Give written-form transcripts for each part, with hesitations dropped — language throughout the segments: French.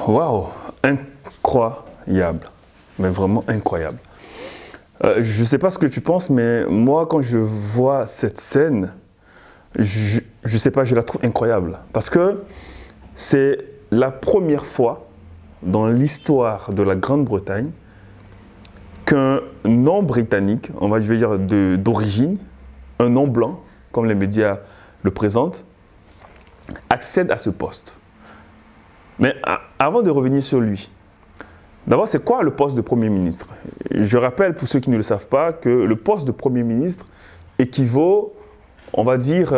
Waouh, incroyable, mais vraiment incroyable. Je ne sais pas ce que tu penses, mais moi, quand je vois cette scène, je ne sais pas, je la trouve incroyable. Parce que c'est la première fois dans l'histoire de la Grande-Bretagne qu'un nom britannique, je vais dire d'origine, un nom blanc, comme les médias le présentent, accède à ce poste. Mais avant de revenir sur lui, d'abord, c'est quoi le poste de Premier ministre? Je rappelle, pour ceux qui ne le savent pas, que le poste de Premier ministre équivaut, on va dire,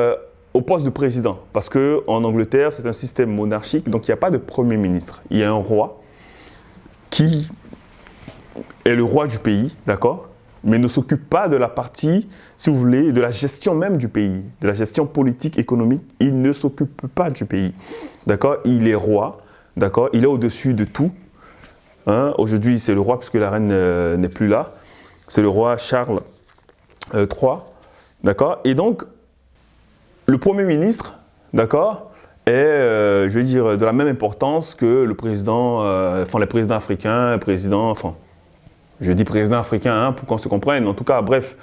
au poste de président. Parce qu'en Angleterre, c'est un système monarchique, donc il n'y a pas de Premier ministre. Il y a un roi qui est le roi du pays, d'accord? Mais ne s'occupe pas de la partie, si vous voulez, de la gestion même du pays, de la gestion politique, économique. Il ne s'occupe pas du pays, d'accord? Il est roi, d'accord? Il est au-dessus de tout. Hein? Aujourd'hui, c'est le roi, puisque la reine n'est plus là. C'est le roi Charles III, d'accord? Et donc, le Premier ministre, d'accord, est, je vais dire, de la même importance que le président, les présidents africains, je dis président africain, hein, pour qu'on se comprenne, en tout cas, bref,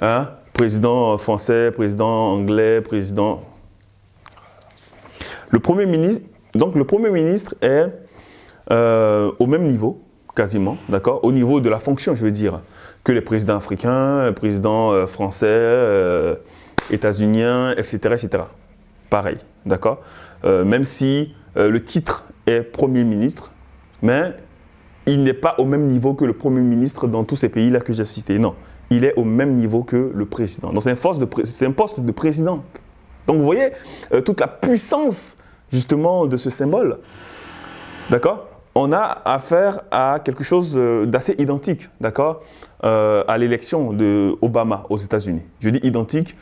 hein, président français, président anglais, président... Le Premier ministre, donc le Premier ministre est au même niveau, quasiment, d'accord, au niveau de la fonction, je veux dire, que les présidents africains, les présidents français, états-uniens, etc., etc. Pareil, d'accord. Même si le titre est Premier ministre, mais il n'est pas au même niveau que le Premier ministre dans tous ces pays-là que j'ai cités. Non, il est au même niveau que le président. Donc c'est un poste de président. Donc vous voyez toute la puissance justement de ce symbole. D'accord? On a affaire à quelque chose d'assez identique, d'accord, à l'élection d'Obama aux États-Unis. Je dis identique,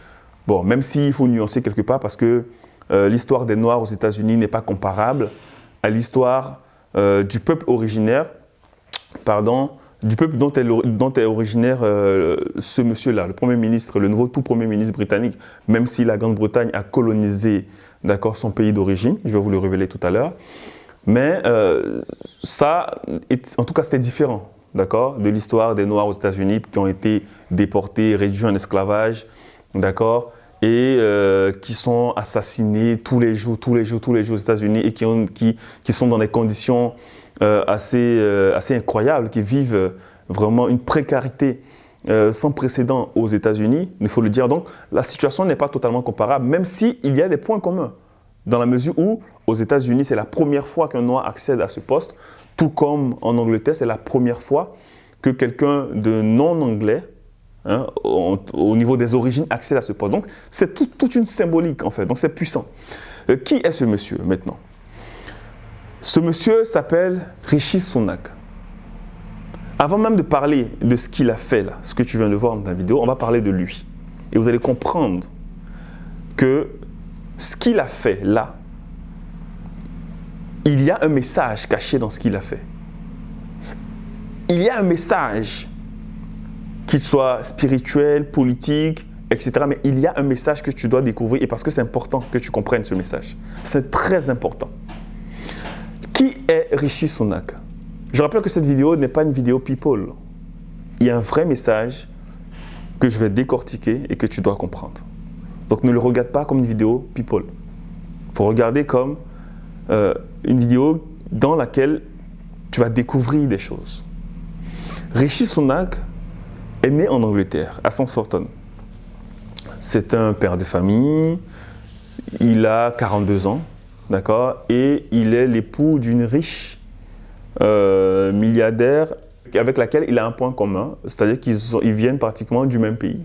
bon, même s'il faut nuancer quelque part parce que l'histoire des Noirs aux États-Unis n'est pas comparable à l'histoire du peuple originaire, du peuple dont est originaire ce monsieur-là, le Premier ministre, le nouveau tout Premier ministre britannique, même si la Grande-Bretagne a colonisé, d'accord, son pays d'origine, je vais vous le révéler tout à l'heure. Mais en tout cas, c'était différent, d'accord, de l'histoire des Noirs aux États-Unis qui ont été déportés, réduits en esclavage, d'accord, et qui sont assassinés tous les jours aux États-Unis et qui sont dans des conditions assez incroyables, qui vivent vraiment une précarité sans précédent aux États-Unis, il faut le dire. Donc, la situation n'est pas totalement comparable, même s'il y a des points communs. Dans la mesure où, aux États-Unis, c'est la première fois qu'un Noir accède à ce poste, tout comme en Angleterre, c'est la première fois que quelqu'un de non-anglais, hein, au niveau des origines, accède à ce poste. Donc, c'est toute une symbolique, en fait. Donc, c'est puissant. Qui est ce monsieur, maintenant? Ce monsieur s'appelle Rishi Sunak. Avant même de parler de ce qu'il a fait, là, ce que tu viens de voir dans ta vidéo, on va parler de lui. Et vous allez comprendre que ce qu'il a fait là, il y a un message caché dans ce qu'il a fait. Il y a un message, qu'il soit spirituel, politique, etc. Mais il y a un message que tu dois découvrir et parce que c'est important que tu comprennes ce message. C'est très important. Qui est Rishi Sunak? Je rappelle que cette vidéo n'est pas une vidéo people. Il y a un vrai message que je vais décortiquer et que tu dois comprendre. Donc ne le regarde pas comme une vidéo people. Il faut regarder comme une vidéo dans laquelle tu vas découvrir des choses. Rishi Sunak est né en Angleterre, à Southampton. C'est un père de famille, il a 42 ans, d'accord, et il est l'époux d'une riche milliardaire avec laquelle il a un point commun, c'est-à-dire qu'ils viennent pratiquement du même pays,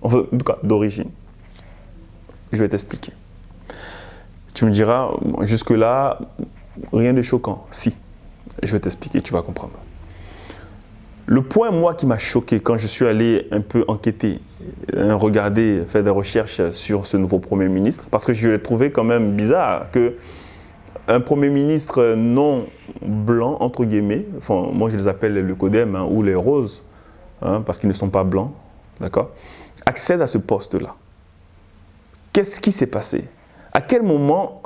en tout cas d'origine. Je vais t'expliquer. Tu me diras, jusque-là, rien de choquant. Si, je vais t'expliquer, tu vas comprendre. Le point, moi, qui m'a choqué quand je suis allé un peu enquêter, regarder, faire des recherches sur ce nouveau Premier ministre, parce que je l'ai trouvé quand même bizarre qu'un Premier ministre non blanc, entre guillemets, enfin, moi je les appelle le Codem hein, ou les roses, hein, parce qu'ils ne sont pas blancs, d'accord, accède à ce poste-là. Qu'est-ce qui s'est passé? À quel moment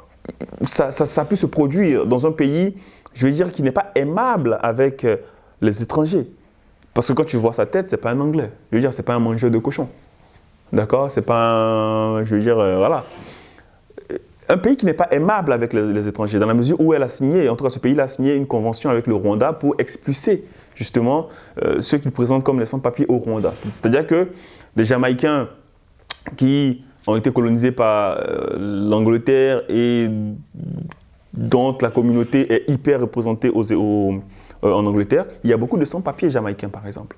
ça a pu se produire dans un pays je veux dire qu'il n'est pas aimable avec les étrangers. Parce que quand tu vois sa tête, c'est pas un Anglais. Je veux dire, c'est pas un mangeur de cochon. D'accord? C'est pas un... Je veux dire, voilà. Un pays qui n'est pas aimable avec les étrangers, dans la mesure où elle a signé, en tout cas ce pays a signé une convention avec le Rwanda pour expulser justement ceux qu'il présente comme les sans-papiers au Rwanda. C'est-à-dire que des Jamaïcains qui ont été colonisés par l'Angleterre et dont la communauté est hyper représentée en Angleterre, il y a beaucoup de sans-papiers jamaïcains par exemple.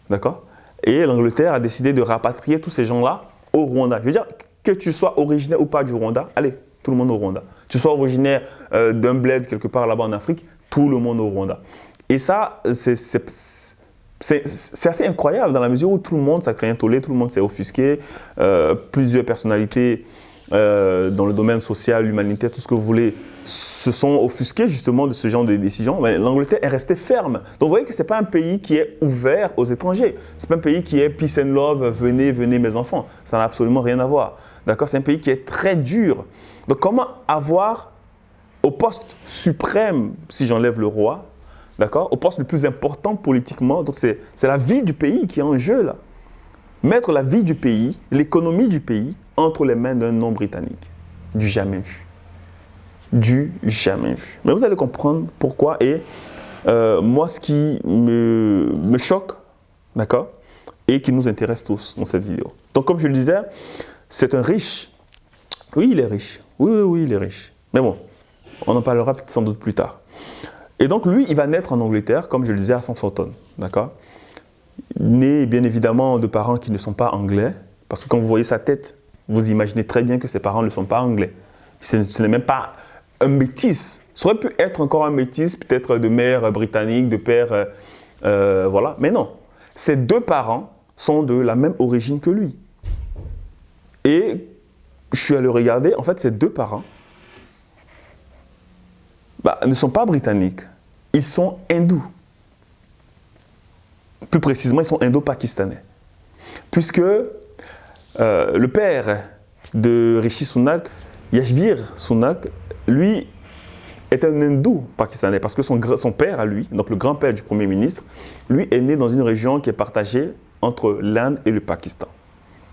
D'accord? Et l'Angleterre a décidé de rapatrier tous ces gens-là au Rwanda. Je veux dire, que tu sois originaire ou pas du Rwanda, allez, tout le monde au Rwanda. Tu sois originaire d'un bled quelque part là-bas en Afrique, tout le monde au Rwanda. Et ça, c'est assez incroyable dans la mesure où tout le monde s'est rien tollé, tout le monde s'est offusqué. Plusieurs personnalités dans le domaine social, humanitaire, tout ce que vous voulez, se sont offusqués justement de ce genre de décision. Mais l'Angleterre est restée ferme. Donc vous voyez que ce n'est pas un pays qui est ouvert aux étrangers. Ce n'est pas un pays qui est peace and love, venez, venez mes enfants. Ça n'a absolument rien à voir. D'accord? C'est un pays qui est très dur. Donc comment avoir au poste suprême, si j'enlève le roi, d'accord, au poste le plus important politiquement, donc c'est la vie du pays qui est en jeu là. Mettre la vie du pays, l'économie du pays, entre les mains d'un non-britannique. Du jamais vu. Du jamais vu. Mais vous allez comprendre pourquoi. Et moi, ce qui me choque, d'accord, et qui nous intéresse tous dans cette vidéo. Donc, comme je le disais, c'est un riche. Oui, il est riche. Oui, il est riche. Mais bon, on en parlera sans doute plus tard. Et donc, lui, il va naître en Angleterre, comme je le disais, à Southampton. D'accord? Né, bien évidemment, de parents qui ne sont pas anglais. Parce que quand vous voyez sa tête, vous imaginez très bien que ses parents ne sont pas anglais. Ce n'est même pas un métis. Ça aurait pu être encore un métis, peut-être de mère britannique, de père... voilà. Mais non. Ses deux parents sont de la même origine que lui. Et je suis allé regarder, en fait, ses deux parents ne sont pas britanniques. Ils sont hindous. Plus précisément, ils sont indo-pakistanais. Puisque le père de Rishi Sunak, Yashvir Sunak, lui, est un indo-pakistanais. Parce que son père à lui, donc le grand-père du Premier ministre, lui est né dans une région qui est partagée entre l'Inde et le Pakistan.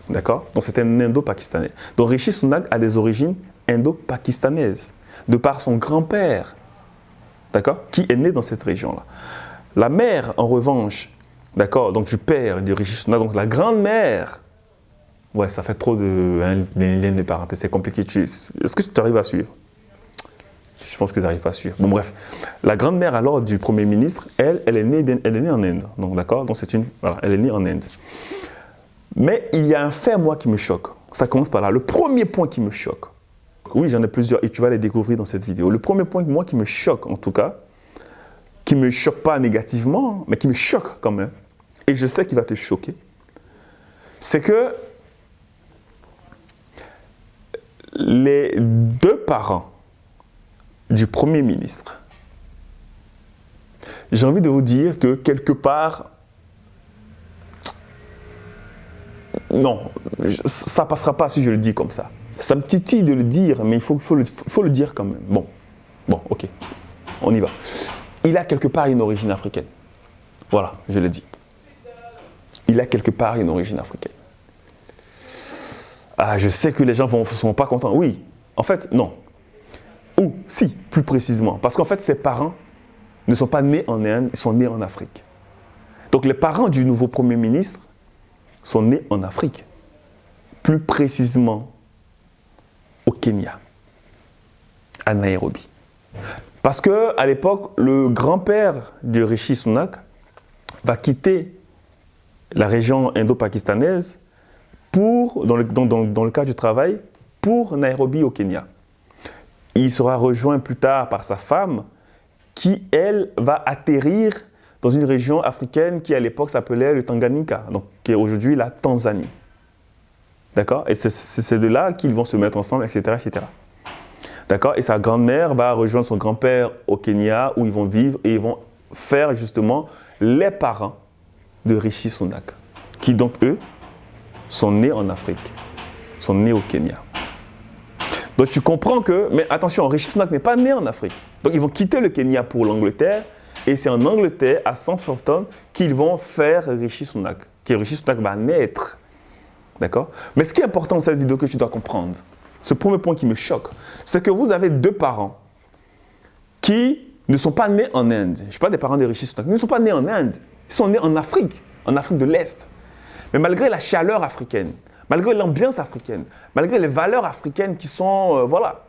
D'accord? Donc c'est un indo-pakistanais. Donc Rishi Sunak a des origines indo-pakistanaises, de par son grand-père, d'accord, qui est né dans cette région-là. La mère, en revanche, d'accord, donc du père de Rishi Sunak, donc la grande-mère, ouais, ça fait trop de liens de parenté, c'est compliqué. Est-ce que tu arrives à suivre? Je pense que tu n'arrives pas à suivre. Bon, bref, la grande-mère alors du Premier ministre, elle est née en Inde, donc d'accord, donc voilà, elle est née en Inde. Mais il y a un fait, moi, qui me choque. Ça commence par là. Le premier point qui me choque, oui, j'en ai plusieurs et tu vas les découvrir dans cette vidéo. Le premier point, moi, qui me choque en tout cas, qui ne me choque pas négativement, mais qui me choque quand même, et je sais qu'il va te choquer, c'est que les deux parents du Premier ministre, j'ai envie de vous dire que quelque part, non, ça ne passera pas si je le dis comme ça. Ça me titille de le dire, mais il faut le dire quand même. Bon, ok, on y va. Il a quelque part une origine africaine. Voilà, je l'ai dit. Il a quelque part une origine africaine. Ah, je sais que les gens ne sont pas contents. Oui, en fait, non. Ou, si, plus précisément. Parce qu'en fait, ses parents ne sont pas nés en Inde, ils sont nés en Afrique. Donc, les parents du nouveau Premier ministre sont nés en Afrique. Plus précisément, au Kenya, à Nairobi. Parce qu'à l'époque, le grand-père de Rishi Sunak va quitter la région indo-pakistanaise dans le cadre du travail pour Nairobi au Kenya. Il sera rejoint plus tard par sa femme qui, elle, va atterrir dans une région africaine qui à l'époque s'appelait le Tanganyika, donc qui est aujourd'hui la Tanzanie. D'accord? Et c'est de là qu'ils vont se mettre ensemble, etc., etc. D'accord? Et sa grand-mère va rejoindre son grand-père au Kenya où ils vont vivre et ils vont faire justement les parents de Rishi Sunak, qui donc eux sont nés en Afrique, sont nés au Kenya. Donc tu comprends que, mais attention, Rishi Sunak n'est pas né en Afrique. Donc ils vont quitter le Kenya pour l'Angleterre et c'est en Angleterre, à Southampton, qu'ils vont faire Rishi Sunak, que Rishi Sunak va naître. D'accord? Mais ce qui est important dans cette vidéo que tu dois comprendre, ce premier point qui me choque, c'est que vous avez deux parents qui ne sont pas nés en Inde. Je ne suis pas des parents de Rishi Sunak, ils ne sont pas nés en Inde. Ils sont nés en Afrique de l'Est. Mais malgré la chaleur africaine, malgré l'ambiance africaine, malgré les valeurs africaines qui sont, voilà,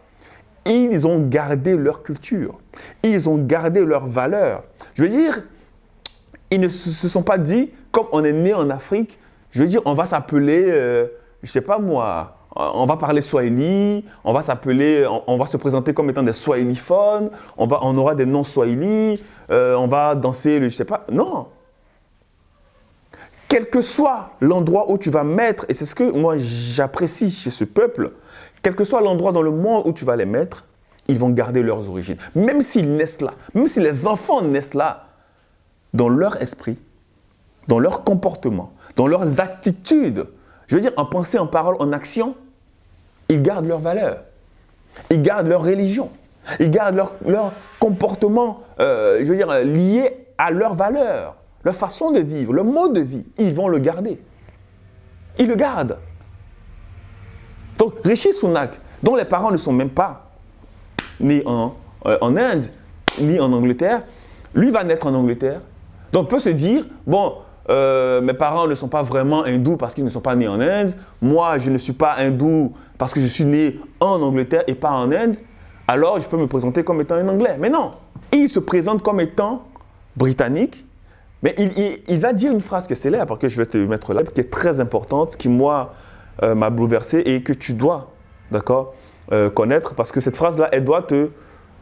ils ont gardé leur culture, ils ont gardé leurs valeurs. Je veux dire, ils ne se sont pas dit, comme on est né en Afrique, je veux dire, on va s'appeler, je ne sais pas moi, on va parler swahili, on va se présenter comme étant des swahiliphones, on aura des noms swahili, on va danser, je ne sais pas, non. Quel que soit l'endroit où tu vas mettre, et c'est ce que moi j'apprécie chez ce peuple, quel que soit l'endroit dans le monde où tu vas les mettre, ils vont garder leurs origines. Même s'ils naissent là, même si les enfants naissent là, dans leur esprit, dans leur comportement, dans leurs attitudes, je veux dire en pensée, en parole, en action, ils gardent leurs valeurs, ils gardent leur religion, ils gardent leur comportement, je veux dire, lié à leurs valeurs. Leur façon de vivre, leur mode de vie, ils vont le garder. Ils le gardent. Donc, Rishi Sunak, dont les parents ne sont même pas nés en Inde, ni en Angleterre, lui va naître en Angleterre. Donc, on peut se dire, bon, mes parents ne sont pas vraiment hindous parce qu'ils ne sont pas nés en Inde. Moi, je ne suis pas hindou parce que je suis né en Angleterre et pas en Inde. Alors, je peux me présenter comme étant un Anglais. Mais non, il se présente comme étant britannique. Mais il va dire une phrase qui est célèbre, que je vais te mettre là, qui est très importante, qui moi m'a bouleversé et que tu dois, d'accord, connaître, parce que cette phrase-là, elle doit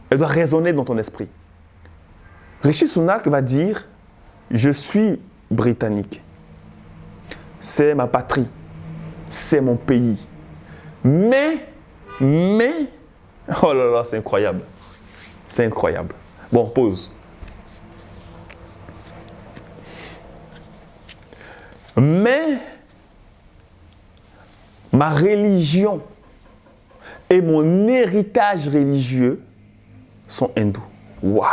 résonner dans ton esprit. Rishi Sunak va dire « Je suis britannique, c'est ma patrie, c'est mon pays, mais, oh là là, c'est incroyable, c'est incroyable. » Bon, pause. Mais ma religion et mon héritage religieux sont hindous. Waouh!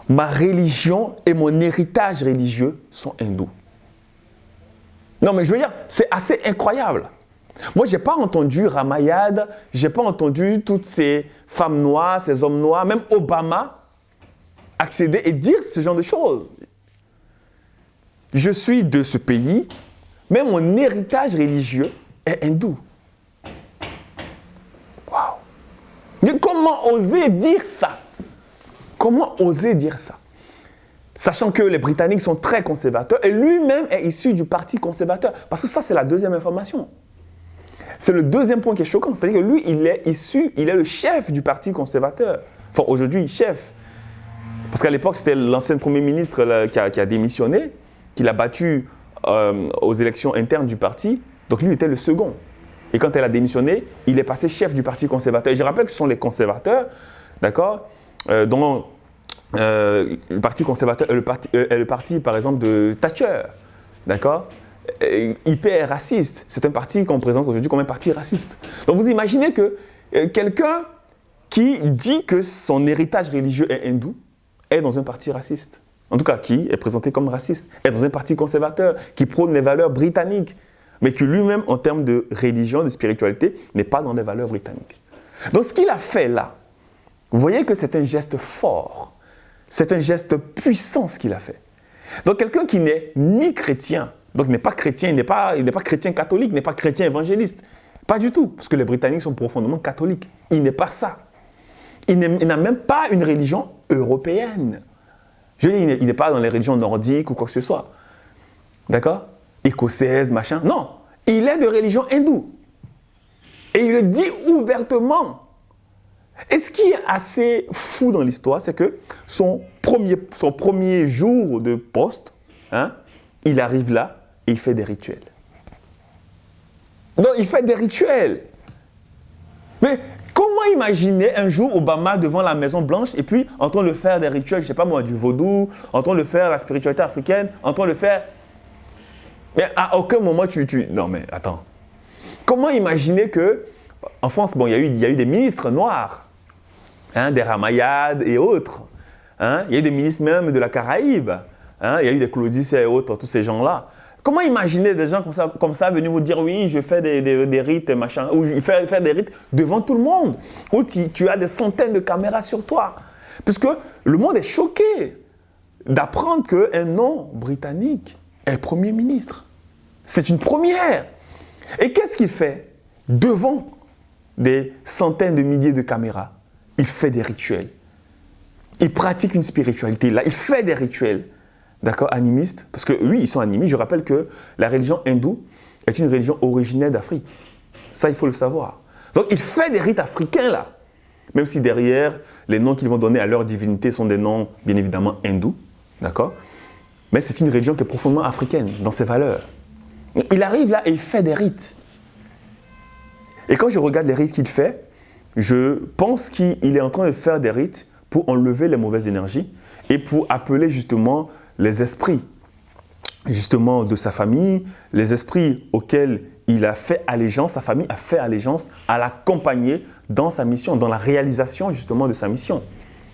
Ma religion et mon héritage religieux sont hindous. Non, mais je veux dire, c'est assez incroyable. Moi, je n'ai pas entendu Ramayad, je n'ai pas entendu toutes ces femmes noires, ces hommes noirs, même Obama accéder et dire ce genre de choses. Je suis de ce pays, mais mon héritage religieux est hindou. Waouh! Mais comment oser dire ça? Comment oser dire ça? Sachant que les Britanniques sont très conservateurs et lui-même est issu du parti conservateur. Parce que ça, c'est la deuxième information. C'est le deuxième point qui est choquant. C'est-à-dire que lui, il est le chef du parti conservateur. Enfin, aujourd'hui, chef. Parce qu'à l'époque, c'était l'ancien Premier ministre qui a démissionné, qui l'a battu aux élections internes du parti. Donc lui était le second. Et quand elle a démissionné, il est passé chef du parti conservateur. Et je rappelle que ce sont les conservateurs, d'accord, dont le parti conservateur est le parti, par exemple, de Thatcher, d'accord, hyper raciste. C'est un parti qu'on présente aujourd'hui comme un parti raciste. Donc vous imaginez que quelqu'un qui dit que son héritage religieux est hindou, est dans un parti raciste. En tout cas, qui est présenté comme raciste, est dans un parti conservateur, qui prône les valeurs britanniques, mais qui lui-même, en termes de religion, de spiritualité, n'est pas dans les valeurs britanniques. Donc, ce qu'il a fait là, vous voyez que c'est un geste fort, c'est un geste puissant ce qu'il a fait. Donc, quelqu'un qui n'est ni chrétien, donc n'est pas chrétien, il n'est pas chrétien catholique, n'est pas chrétien évangéliste, pas du tout, parce que les Britanniques sont profondément catholiques. Il n'est pas ça. Il n'a même pas une religion européenne. Je veux dire, il n'est pas dans les religions nordiques ou quoi que ce soit. D'accord? Écossaise, machin. Non, il est de religion hindoue. Et il le dit ouvertement. Et ce qui est assez fou dans l'histoire, c'est que son premier jour de poste, hein, il arrive là et il fait des rituels. Donc, il fait des rituels. Mais comment imaginer un jour Obama devant la Maison Blanche et puis en train de faire des rituels, je ne sais pas moi, du vaudou, en train de faire la spiritualité africaine, en train de faire... Mais à aucun moment tu... Non mais attends. comment imaginer que, en France, bon, il y a eu des ministres noirs, hein, des Ramayad et autres. Hein, il y a eu des ministres même de la Caraïbe. Hein, il y a eu des Claudis et autres, tous ces gens-là. Comment imaginer des gens comme ça venir vous dire oui, je fais des rites, machin, ou je fais des rites devant tout le monde, où tu as des centaines de caméras sur toi. Puisque le monde est choqué d'apprendre qu'un nom britannique est Premier ministre. C'est une première. Et qu'est-ce qu'il fait devant des centaines de milliers de caméras? Il fait des rituels. Il pratique une spiritualité. Là, il fait des rituels. D'accord, animistes, parce que oui, ils sont animistes. Je rappelle que la religion hindoue est une religion originaire d'Afrique. Ça, il faut le savoir. Donc, il fait des rites africains, là. Même si derrière, les noms qu'ils vont donner à leur divinité sont des noms, bien évidemment, hindous. D'accord? Mais c'est une religion qui est profondément africaine dans ses valeurs. Il arrive là et il fait des rites. Et quand je regarde les rites qu'il fait, je pense qu'il est en train de faire des rites pour enlever les mauvaises énergies et pour appeler justement les esprits justement de sa famille, les esprits auxquels il a fait allégeance, sa famille a fait allégeance, à l'accompagner dans sa mission, dans la réalisation justement de sa mission,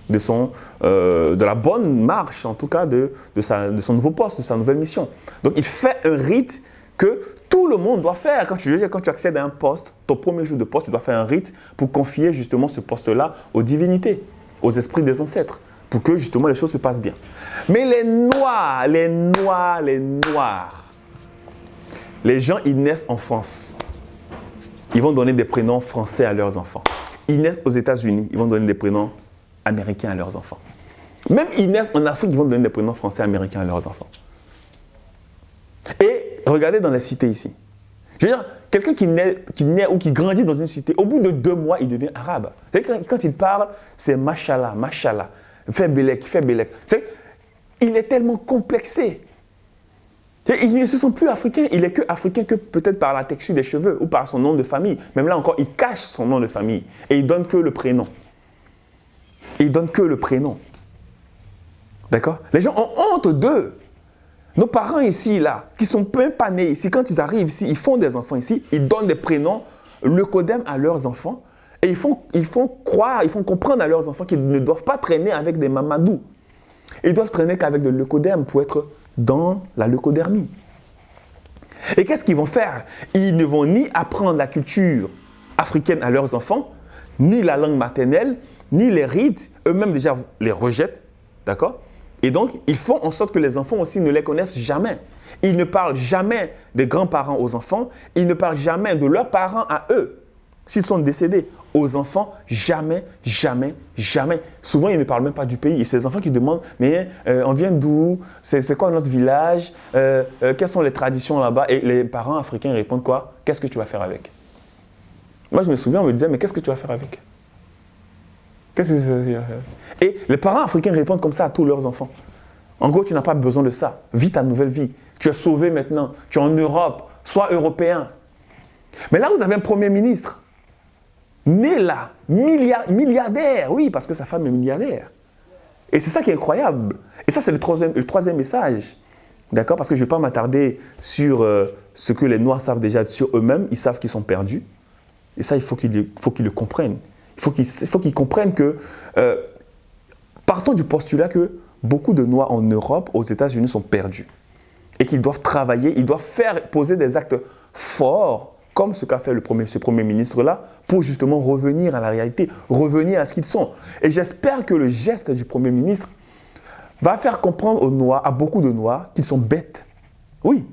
de la bonne marche en tout cas de son nouveau poste, de sa nouvelle mission. Donc il fait un rite que tout le monde doit faire. Quand tu accèdes à un poste, ton premier jour de poste, tu dois faire un rite pour confier justement ce poste-là aux divinités, aux esprits des ancêtres, pour que justement les choses se passent bien. Mais les noirs, les gens, ils naissent en France. Ils vont donner des prénoms français à leurs enfants. Ils naissent aux États-Unis, ils vont donner des prénoms américains à leurs enfants. Même ils naissent en Afrique, ils vont donner des prénoms français américains à leurs enfants. Et regardez dans les cités ici. Je veux dire, quelqu'un qui naît ou qui grandit dans une cité, au bout de 2 mois, il devient arabe. Quand il parle, c'est Mashallah, Mashallah. Fais Bélec. Il est tellement complexé. Il ne se sent plus africain. Il est que africain que peut-être par la texture des cheveux ou par son nom de famille. Même là encore, il cache son nom de famille. Et il donne que le prénom. D'accord? Les gens ont honte d'eux. Nos parents ici, là, qui ne sont même pas nés ici, quand ils arrivent ici, ils font des enfants ici, ils donnent des prénoms, le codem à leurs enfants, et ils font comprendre à leurs enfants qu'ils ne doivent pas traîner avec des mamadou. Ils doivent traîner qu'avec de leucodème pour être dans la leucodermie. Et qu'est-ce qu'ils vont faire? Ils ne vont ni apprendre la culture africaine à leurs enfants, ni la langue maternelle, ni les rites, eux-mêmes déjà les rejettent, d'accord? Et donc, ils font en sorte que les enfants aussi ne les connaissent jamais. Ils ne parlent jamais des grands-parents aux enfants. Ils ne parlent jamais de leurs parents à eux. S'ils sont décédés, aux enfants, jamais. Souvent, ils ne parlent même pas du pays. Et c'est les enfants qui demandent, mais on vient d'où? C'est quoi notre village? Quelles sont les traditions là-bas? Et les parents africains répondent quoi? Qu'est-ce que tu vas faire avec? Moi, je me souviens, on me disait, mais qu'est-ce que tu vas faire avec? Et les parents africains répondent comme ça à tous leurs enfants. En gros, tu n'as pas besoin de ça. Vis ta nouvelle vie. Tu es sauvé maintenant. Tu es en Europe. Sois européen. Mais là, vous avez un premier ministre. Né là. Milliardaire. Oui, parce que sa femme est milliardaire. Et c'est ça qui est incroyable. Et ça, c'est le troisième message. D'accord? Parce que je ne vais pas m'attarder sur ce que les Noirs savent déjà sur eux-mêmes. Ils savent qu'ils sont perdus. Et ça, il faut qu'ils le comprennent. Il faut qu'ils comprennent que, partons du postulat que beaucoup de Noirs en Europe, aux États-Unis, sont perdus. Et qu'ils doivent travailler, ils doivent poser des actes forts, comme ce qu'a fait ce Premier ministre-là, pour justement revenir à la réalité, revenir à ce qu'ils sont. Et j'espère que le geste du Premier ministre va faire comprendre aux Noirs, à beaucoup de Noirs, qu'ils sont bêtes. Oui.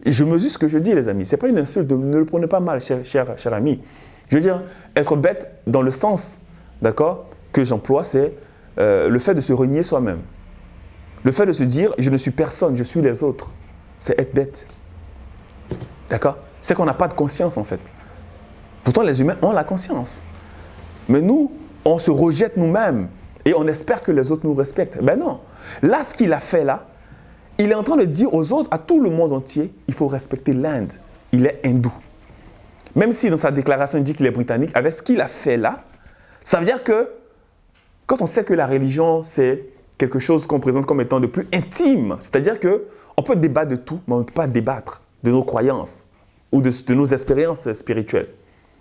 Et je mesure ce que je dis, les amis. Ce n'est pas une insulte, ne le prenez pas mal, cher ami. Je veux dire, être bête dans le sens, d'accord, que j'emploie, c'est le fait de se renier soi-même. Le fait de se dire, je ne suis personne, je suis les autres. C'est être bête. D'accord? C'est qu'on n'a pas de conscience, en fait. Pourtant, les humains ont la conscience. Mais nous, on se rejette nous-mêmes et on espère que les autres nous respectent. Ben non. Là, ce qu'il a fait là, il est en train de dire aux autres, à tout le monde entier, il faut respecter l'Inde. Il est hindou. Même si dans sa déclaration, il dit qu'il est britannique, avec ce qu'il a fait là, ça veut dire que quand on sait que la religion, c'est quelque chose qu'on présente comme étant de plus intime, c'est-à-dire qu'on peut débattre de tout, mais on ne peut pas débattre de nos croyances. ou de nos expériences spirituelles.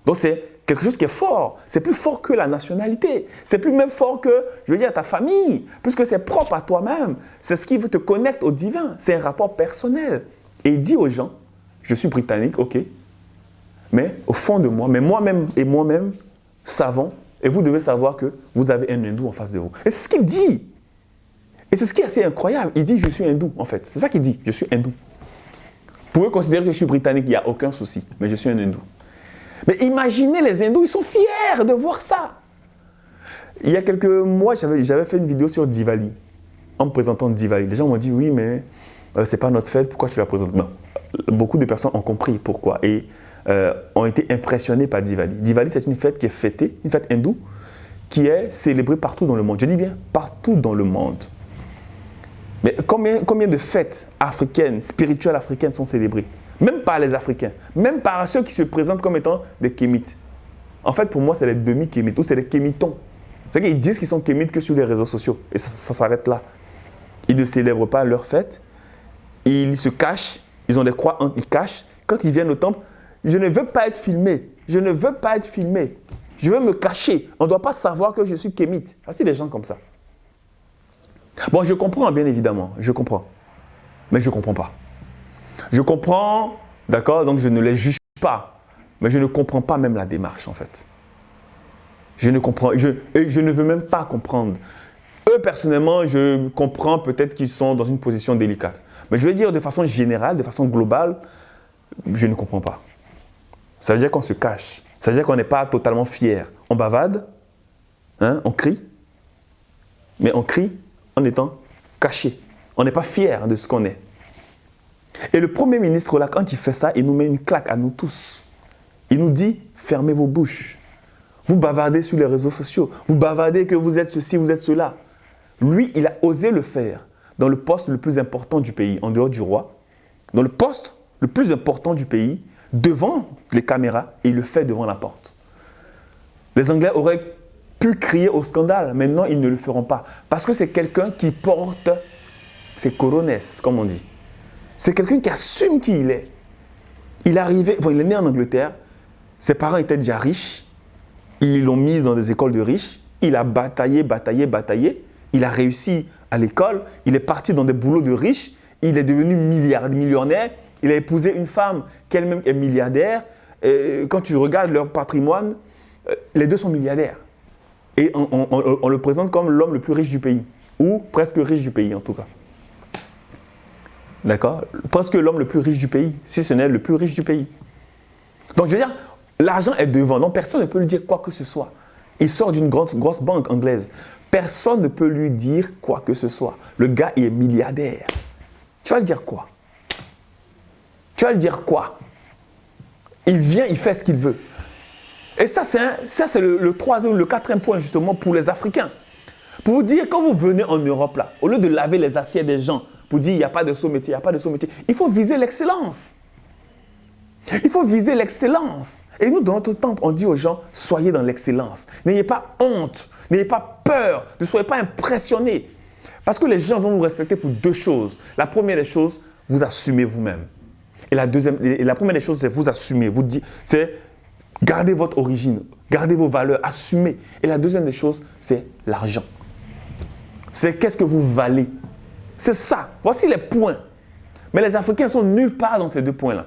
Donc c'est quelque chose qui est fort. C'est plus fort que la nationalité. C'est plus même fort que, je veux dire, ta famille. Puisque c'est propre à toi-même. C'est ce qui te connecte au divin. C'est un rapport personnel. Et il dit aux gens, je suis britannique, ok. Mais au fond de moi, mais moi-même savons, et vous devez savoir que vous avez un hindou en face de vous. Et c'est ce qu'il dit. Et c'est ce qui est assez incroyable. Il dit, je suis hindou, en fait. C'est ça qu'il dit, je suis hindou. Vous pouvez considérer que je suis britannique, il n'y a aucun souci. Mais je suis un hindou. Mais imaginez les hindous, ils sont fiers de voir ça. Il y a quelques mois, j'avais fait une vidéo sur Diwali, en me présentant Diwali. Les gens m'ont dit, oui, mais c'est pas notre fête, pourquoi tu la présentes? Non. Beaucoup de personnes ont compris pourquoi et ont été impressionnés par Diwali. Diwali, c'est une fête qui est fêtée, une fête hindoue, qui est célébrée partout dans le monde. Je dis bien partout dans le monde. Mais combien de fêtes africaines, spirituelles africaines sont célébrées? Même par les Africains, même par ceux qui se présentent comme étant des kémites. En fait, pour moi, c'est les demi-kémites ou c'est les kémitons. C'est qu'ils disent qu'ils sont kémites que sur les réseaux sociaux. Et ça s'arrête là. Ils ne célèbrent pas leur fête. Ils se cachent. Ils ont des croix, ils cachent. Quand ils viennent au temple, je ne veux pas être filmé. Je ne veux pas être filmé. Je veux me cacher. On ne doit pas savoir que je suis kémite. Ah, c'est des gens comme ça. Bon, je comprends, bien évidemment. Je comprends. Mais je ne comprends pas. Je comprends, d'accord, donc je ne les juge pas. Mais je ne comprends pas même la démarche, en fait. Je ne comprends, et je ne veux même pas comprendre. Eux, personnellement, je comprends peut-être qu'ils sont dans une position délicate. Mais je veux dire de façon générale, de façon globale, je ne comprends pas. Ça veut dire qu'on se cache. Ça veut dire qu'on n'est pas totalement fier. On bavade, hein, on crie, mais on crie en étant caché. On n'est pas fier de ce qu'on est. Et le Premier ministre, là, quand il fait ça, il nous met une claque à nous tous. Il nous dit, fermez vos bouches. Vous bavardez sur les réseaux sociaux. Vous bavardez que vous êtes ceci, vous êtes cela. Lui, il a osé le faire dans le poste le plus important du pays, en dehors du roi. Dans le poste le plus important du pays, devant les caméras, et il le fait devant la porte. Les Anglais auraient pu crier au scandale. Maintenant, ils ne le feront pas. Parce que c'est quelqu'un qui porte ses corones, comme on dit. C'est quelqu'un qui assume qui il est. Il est né en Angleterre. Ses parents étaient déjà riches. Ils l'ont mis dans des écoles de riches. Il a bataillé. Il a réussi à l'école. Il est parti dans des boulots de riches. Il est devenu millionnaire. Il a épousé une femme qui elle-même est milliardaire. Et quand tu regardes leur patrimoine, les deux sont milliardaires. Et on le présente comme l'homme le plus riche du pays. Ou presque riche du pays en tout cas. D'accord? Presque l'homme le plus riche du pays, si ce n'est le plus riche du pays. Donc je veux dire, l'argent est devant, donc personne ne peut lui dire quoi que ce soit. Il sort d'une grosse banque anglaise. Personne ne peut lui dire quoi que ce soit. Le gars, il est milliardaire. Tu vas lui dire quoi? Tu vas lui dire quoi? Il vient, il fait ce qu'il veut. Et ça, c'est le troisième ou le quatrième point justement pour les Africains. Pour vous dire, quand vous venez en Europe, là, au lieu de laver les assiettes des gens, pour dire il n'y a pas de saut métier, il n'y a pas de saut métier, il faut viser l'excellence. Il faut viser l'excellence. Et nous, dans notre temple, on dit aux gens, soyez dans l'excellence. N'ayez pas honte, n'ayez pas peur, ne soyez pas impressionnés. Parce que les gens vont vous respecter pour deux choses. La première des choses, vous assumez vous-même. Et la première des choses, c'est vous assumer. C'est garder votre origine, garder vos valeurs, assumer. Et la deuxième des choses, c'est l'argent. C'est qu'est-ce que vous valez. C'est ça. Voici les points. Mais les Africains sont nulle part dans ces deux points-là.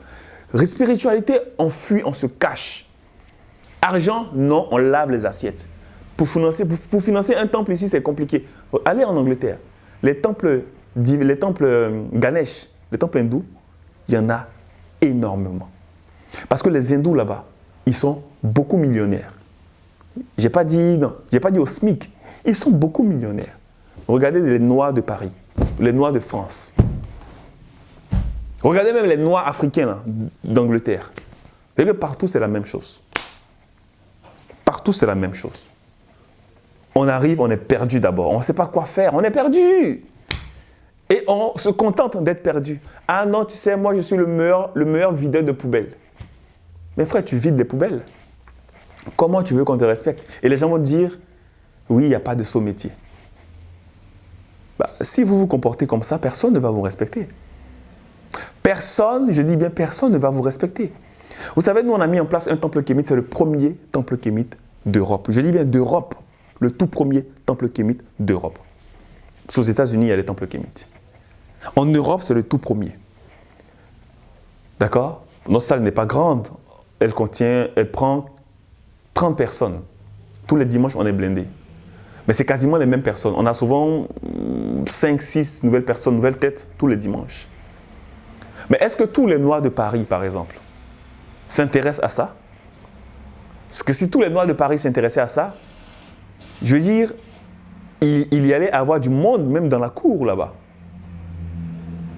Spiritualité, on fuit, on se cache. Argent, non, on lave les assiettes. Pour financer un temple ici, c'est compliqué. Allez en Angleterre. Les temples Ganesh, les temples hindous, il y en a énormément. Parce que les hindous là-bas, ils sont beaucoup millionnaires. J'ai pas dit au SMIC. Ils sont beaucoup millionnaires. Regardez les Noirs de Paris, les Noirs de France. Regardez même les Noirs africains là, d'Angleterre. Vous voyez que partout, c'est la même chose. Partout, c'est la même chose. On arrive, on est perdu d'abord. On ne sait pas quoi faire. On est perdu. Et on se contente d'être perdu. Ah non, tu sais, moi, je suis le meilleur videur de poubelles. Mais frère, tu vides des poubelles. Comment tu veux qu'on te respecte? Et les gens vont te dire, oui, il n'y a pas de saut métier. Bah, si vous vous comportez comme ça, personne ne va vous respecter. Personne, je dis bien personne ne va vous respecter. Vous savez, nous, on a mis en place un temple kémite. C'est le premier temple kémite d'Europe. Je dis bien d'Europe. Le tout premier temple kémite d'Europe. Aux États-Unis, il y a les temples kémites. En Europe, c'est le tout premier. D'accord? Notre salle n'est pas grande. Elle prend 30 personnes. Tous les dimanches, on est blindé. Mais c'est quasiment les mêmes personnes. On a souvent 5, 6 nouvelles personnes, nouvelles têtes, tous les dimanches. Mais est-ce que tous les Noirs de Paris, par exemple, s'intéressent à ça? Parce que si tous les Noirs de Paris s'intéressaient à ça, je veux dire, il y allait avoir du monde, même dans la cour, là-bas.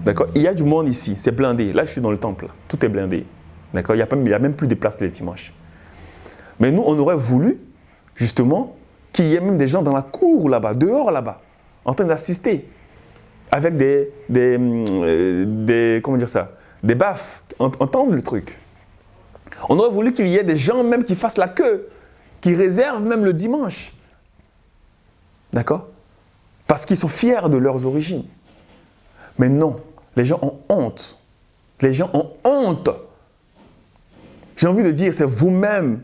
D'accord? Il y a du monde ici, c'est blindé. Là, je suis dans le temple, tout est blindé. D'accord? Il n'y a même plus de place les dimanches. Mais nous, on aurait voulu, justement, qu'il y ait même des gens dans la cour, là-bas, dehors, là-bas, en train d'assister, avec comment dire ça, des baffes, entendre le truc. On aurait voulu qu'il y ait des gens même qui fassent la queue, qui réservent même le dimanche. D'accord? Parce qu'ils sont fiers de leurs origines. Mais non, les gens ont honte. Les gens ont honte. J'ai envie de dire, c'est vous-même.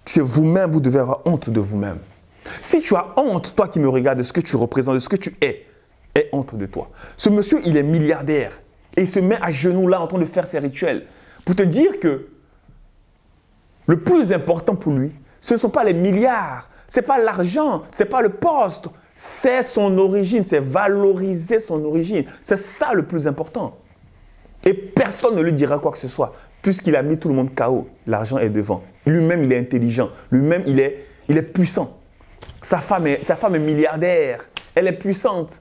C'est vous-même, vous devez avoir honte de vous-même. Si tu as honte, toi qui me regardes, de ce que tu représentes, de ce que tu es, aie honte de toi. Ce monsieur, il est milliardaire. Et il se met à genoux là en train de faire ses rituels. Pour te dire que le plus important pour lui, ce ne sont pas les milliards, ce n'est pas l'argent, ce n'est pas le poste, c'est son origine, c'est valoriser son origine. C'est ça le plus important. Et personne ne lui dira quoi que ce soit, puisqu'il a mis tout le monde KO. L'argent est devant. Lui-même, il est intelligent. Lui-même, il est puissant. Sa femme est milliardaire. Elle est puissante.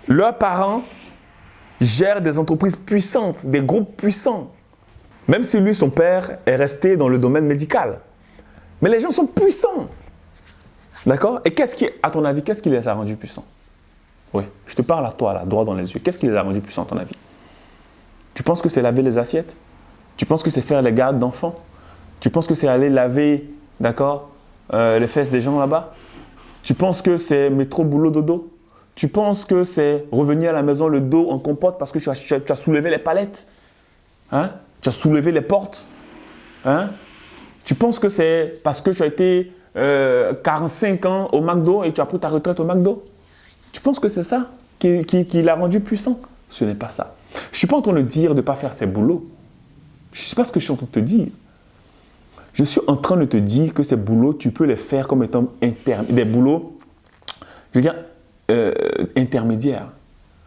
Leurs parents gèrent des entreprises puissantes, des groupes puissants. Même si lui, son père, est resté dans le domaine médical. Mais les gens sont puissants. D'accord? Et à ton avis, qu'est-ce qui les a rendus puissants? Oui, je te parle à toi, là, droit dans les yeux. Qu'est-ce qui les a rendus puissants, à ton avis? Tu penses que c'est laver les assiettes? Tu penses que c'est faire les gardes d'enfants? Tu penses que c'est aller laver, d'accord, les fesses des gens là-bas? Tu penses que c'est métro, boulot, dodo? Tu penses que c'est revenir à la maison le dos en compote parce que tu as soulevé les palettes? Hein? Tu as soulevé les portes? Hein? Tu penses que c'est parce que tu as été 45 ans au McDo et tu as pris ta retraite au McDo? Tu penses que c'est ça qui l'a rendu puissant? Ce n'est pas ça. Je ne suis pas en train de dire de ne pas faire ses boulots. Je ne sais pas ce que je suis en train de te dire. Je suis en train de te dire que ces boulots, tu peux les faire comme étant des boulots, je veux dire, intermédiaires.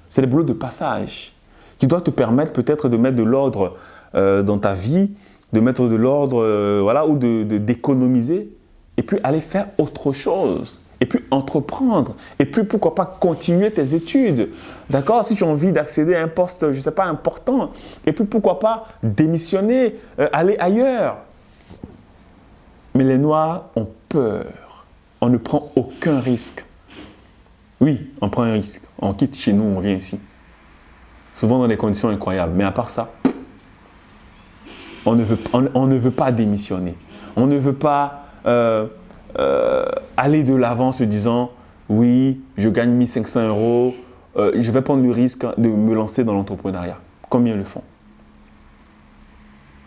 C'est des boulots de passage qui doivent te permettre peut-être de mettre de l'ordre dans ta vie, de mettre de l'ordre, voilà, ou d'économiser et puis aller faire autre chose. Et puis entreprendre. Et puis pourquoi pas continuer tes études. D'accord? Si tu as envie d'accéder à un poste, je ne sais pas, important. Et puis pourquoi pas démissionner, aller ailleurs. Mais les Noirs ont peur. On ne prend aucun risque. Oui, on prend un risque. On quitte chez nous, on vient ici. Souvent dans des conditions incroyables. Mais à part ça, on ne veut pas démissionner. On ne veut pas aller de l'avant en se disant « Oui, je gagne 1500 €, je vais prendre le risque de me lancer dans l'entrepreneuriat. » Combien le font?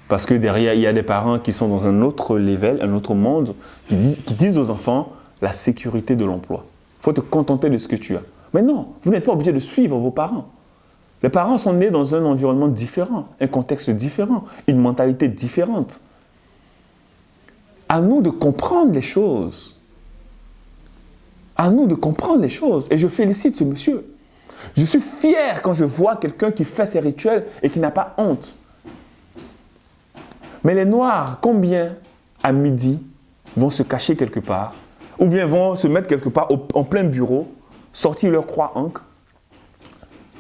Parce que derrière, il y a des parents qui sont dans un autre level, un autre monde, qui disent aux enfants la sécurité de l'emploi. Il faut te contenter de ce que tu as. Mais non, vous n'êtes pas obligé de suivre vos parents. Les parents sont nés dans un environnement différent, un contexte différent, une mentalité différente. À nous de comprendre les choses. À nous de comprendre les choses. Et je félicite ce monsieur. Je suis fier quand je vois quelqu'un qui fait ses rituels et qui n'a pas honte. Mais les Noirs, combien à midi vont se cacher quelque part ou bien vont se mettre quelque part en plein bureau, sortir leur croix ankh,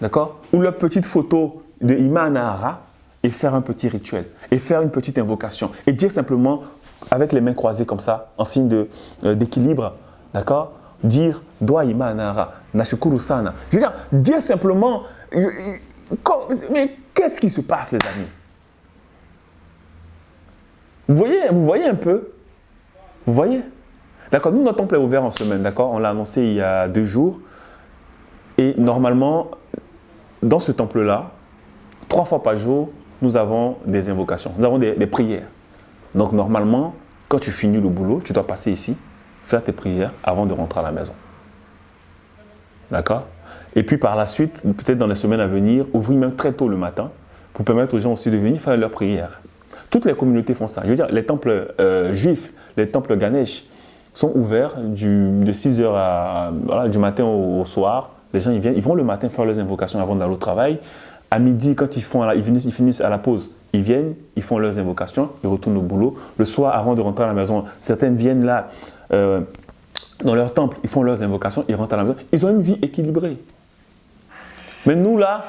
d'accord, ou leur petite photo de Ima Nahara et faire un petit rituel et faire une petite invocation et dire simplement avec les mains croisées comme ça, en signe d'équilibre, d'accord, dire Doi Ima Nahara, Nashukuru Sana. Je veux dire simplement, mais qu'est-ce qui se passe, les amis? Vous voyez un peu? Vous voyez? D'accord, nous, notre temple est ouvert en semaine, d'accord? On l'a annoncé il y a 2 jours. Et normalement, dans ce temple-là, 3 fois par jour, nous avons des invocations, nous avons des prières. Donc normalement, quand tu finis le boulot, tu dois passer ici, faire tes prières avant de rentrer à la maison. D'accord? Et puis par la suite, peut-être dans les semaines à venir, ouvrir même très tôt le matin pour permettre aux gens aussi de venir faire leurs prières. Toutes les communautés font ça. Je veux dire, les temples juifs, les temples Ganesh sont ouverts de 6h du matin au soir. Les gens ils vont le matin faire leurs invocations avant d'aller au travail. À midi, quand ils finissent à la pause, ils viennent, ils font leurs invocations, ils retournent au boulot. Le soir, avant de rentrer à la maison, certains viennent là, dans leur temple, ils font leurs invocations, ils rentrent à la maison. Ils ont une vie équilibrée. Mais nous là,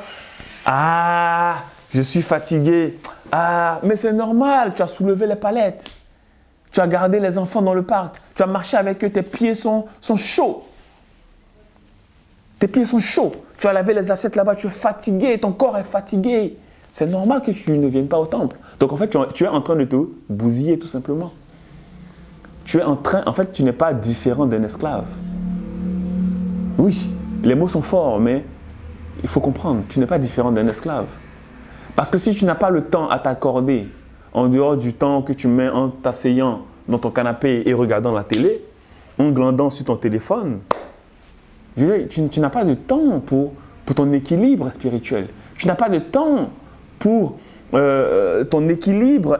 je suis fatigué. Mais c'est normal, tu as soulevé les palettes. Tu as gardé les enfants dans le parc. Tu as marché avec eux, tes pieds sont chauds. Tes pieds sont chauds. Tu as lavé les assiettes là-bas, tu es fatigué, ton corps est fatigué. C'est normal que tu ne viennes pas au temple. Donc en fait, tu es en train de te bousiller tout simplement. Tu n'es pas différent d'un esclave. Oui, les mots sont forts, mais il faut comprendre, tu n'es pas différent d'un esclave. Parce que si tu n'as pas le temps à t'accorder, en dehors du temps que tu mets en t'asseyant dans ton canapé et regardant la télé, en glandant sur ton téléphone, tu n'as pas de temps pour ton équilibre spirituel. Tu n'as pas de temps pour ton équilibre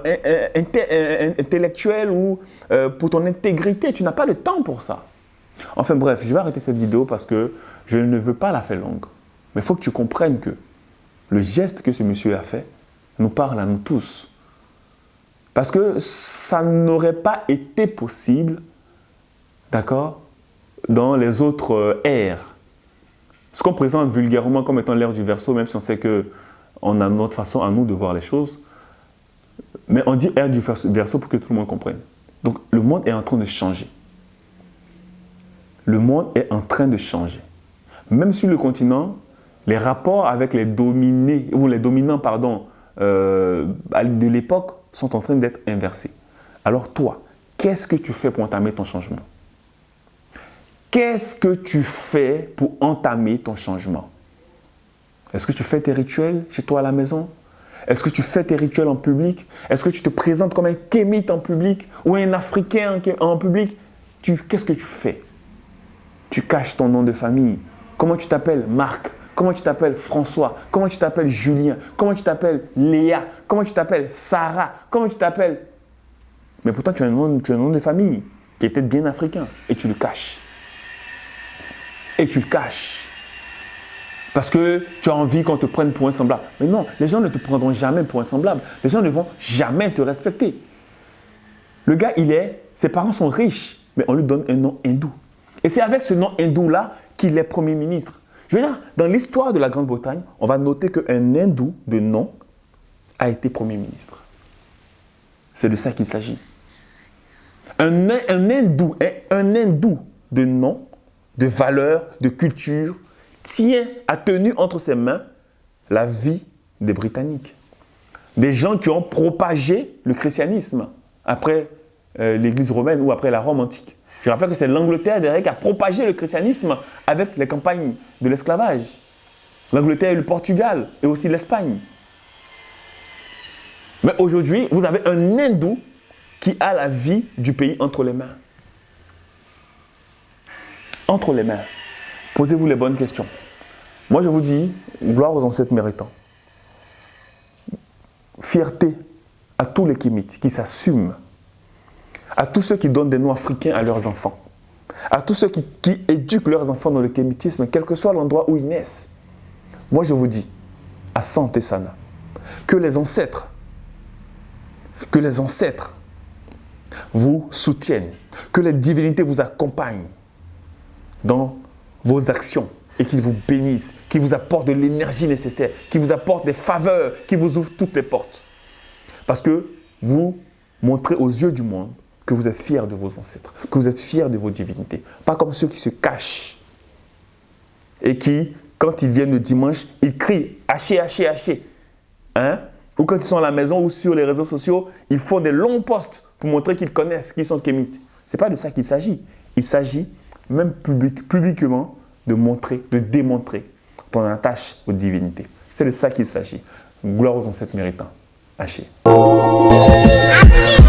intellectuel ou pour ton intégrité. Tu n'as pas de temps pour ça. Enfin bref, je vais arrêter cette vidéo parce que je ne veux pas la faire longue. Mais il faut que tu comprennes que le geste que ce monsieur a fait nous parle à nous tous. Parce que ça n'aurait pas été possible, d'accord, dans les autres ères. Ce qu'on présente vulgairement comme étant l'ère du Verseau, même si on sait qu'on a notre façon à nous de voir les choses, mais on dit ère du Verseau pour que tout le monde comprenne. Donc le monde est en train de changer. Le monde est en train de changer. Même sur le continent, les rapports avec les dominants de l'époque sont en train d'être inversés. Alors toi, qu'est-ce que tu fais pour entamer ton changement? Qu'est-ce que tu fais pour entamer ton changement? Est-ce que tu fais tes rituels chez toi à la maison? Est-ce que tu fais tes rituels en public? Est-ce que tu te présentes comme un Kémite en public ou un Africain en public? Qu'est-ce que tu fais? Tu caches ton nom de famille. Comment tu t'appelles? Marc. Comment tu t'appelles? François. Comment tu t'appelles? Julien. Comment tu t'appelles? Léa. Comment tu t'appelles? Sarah. Comment tu t'appelles? Mais pourtant, tu as un nom de famille qui est peut-être bien africain et tu le caches. Et tu le caches. Parce que tu as envie qu'on te prenne pour un semblable. Mais non, les gens ne te prendront jamais pour un semblable. Les gens ne vont jamais te respecter. Le gars, ses parents sont riches, mais on lui donne un nom hindou. Et c'est avec ce nom hindou-là qu'il est Premier ministre. Je veux dire, dans l'histoire de la Grande-Bretagne, on va noter qu'un hindou de nom a été Premier ministre. C'est de ça qu'il s'agit. Un hindou de nom, de valeur, de culture, a tenu entre ses mains la vie des Britanniques. Des gens qui ont propagé le christianisme après l'Église romaine ou après la Rome antique. Je rappelle que c'est l'Angleterre derrière qui a propagé le christianisme avec les campagnes de l'esclavage. L'Angleterre et le Portugal et aussi l'Espagne. Mais aujourd'hui, vous avez un hindou qui a la vie du pays entre les mains. Entre les mains. Posez-vous les bonnes questions. Moi, je vous dis, gloire aux ancêtres méritants. Fierté à tous les Kémites qui s'assument. À tous ceux qui donnent des noms africains à leurs enfants. À tous ceux qui éduquent leurs enfants dans le kémitisme, quel que soit l'endroit où ils naissent. Moi, je vous dis, à Santé Sana, que les ancêtres vous soutiennent, que les divinités vous accompagnent dans vos actions et qu'ils vous bénissent, qu'ils vous apportent de l'énergie nécessaire, qu'ils vous apportent des faveurs, qu'ils vous ouvrent toutes les portes. Parce que vous montrez aux yeux du monde que vous êtes fiers de vos ancêtres, que vous êtes fiers de vos divinités. Pas comme ceux qui se cachent et qui, quand ils viennent le dimanche, ils crient « Haché, haché, haché ». Ou quand ils sont à la maison ou sur les réseaux sociaux, ils font des longs posts pour montrer qu'ils connaissent, qu'ils sont kémites. Ce n'est pas de ça qu'il s'agit. Il s'agit même publiquement de montrer, de démontrer ton attache aux divinités. C'est de ça qu'il s'agit. Gloire aux ancêtres méritants. À chier. Happy